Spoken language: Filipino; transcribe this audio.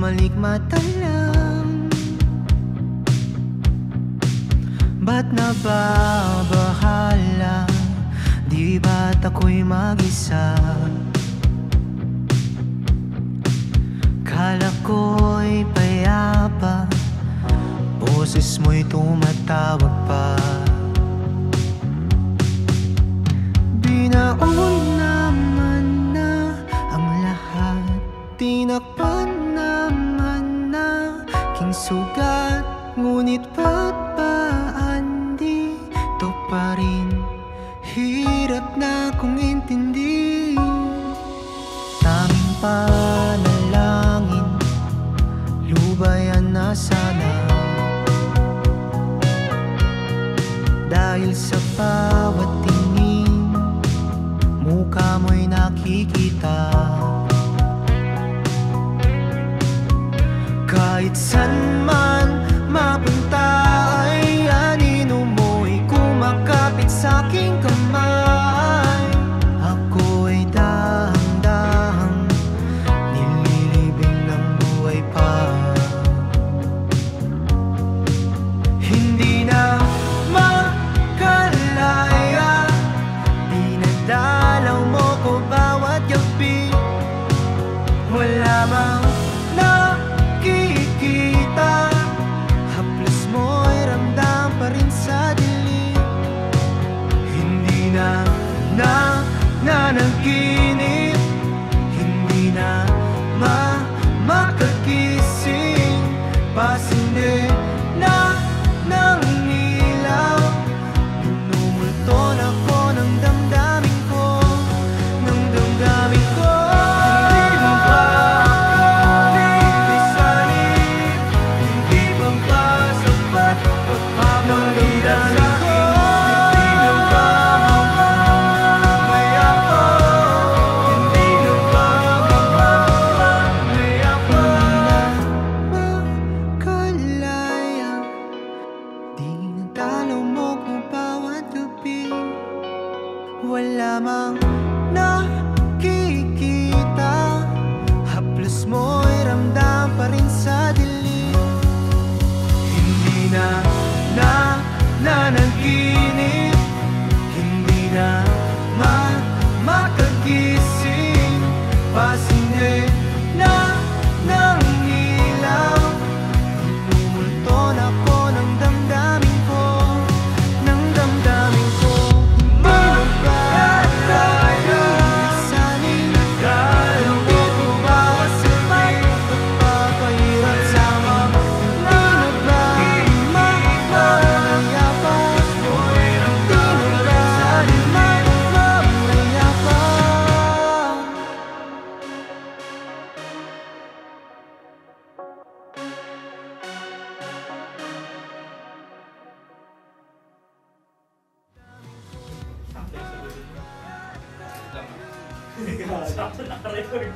malikmata lang. Ba't nababahala? Di ba't ako'y mag-isa? Kala ko'y payapa, boses mo'y tumatawag pa. Binaon naman na ang lahat, tinakpan naman na king sugat. Ngunit ba't ba andito pa rin? Hirap na kong intindi. Tanging panalangin, lubayan na sana. Dahil sa bawat tingin, mukha mo'y nakikita. Kahit san man mapunta ay anino mo'y kumakapit sa'king kamay. Ako ay dahang-dahang nililibing ng buhay pa. Hindi na makalaya, dinadalaw mo ko bawat gabi. Wala bang nakikita? Haplos mo'y ramdam pa rin sa dilim. Hindi na nanaginip, hindi na makagising. Pasindi na ng ilaw, minumulton ako ng damdamin ko, ng damdamin ko. Hindi mo ba pinipisanin? Hindi mo ba sapat pagpapalitan sa'kin? Hindi mo ba mamayapa? Hindi mo ba mamayapa? Makalaya, dinadalaw mo ko bawat gabi. Wala mang nakikita, haplos mo'y ramdam pa rin sa dilim. Hindi na nanaginip, hindi na makagising. Pasindi na ng ilaw, minumulton ako ng damdamin ko, ng damdamin ko. Hindi mo ba pinipisanin? Hindi mo ba sabay pagpapahirap sama? Hindi mo ba mamayapa? Hindi mo ba mamayapa? Sakto naka-record.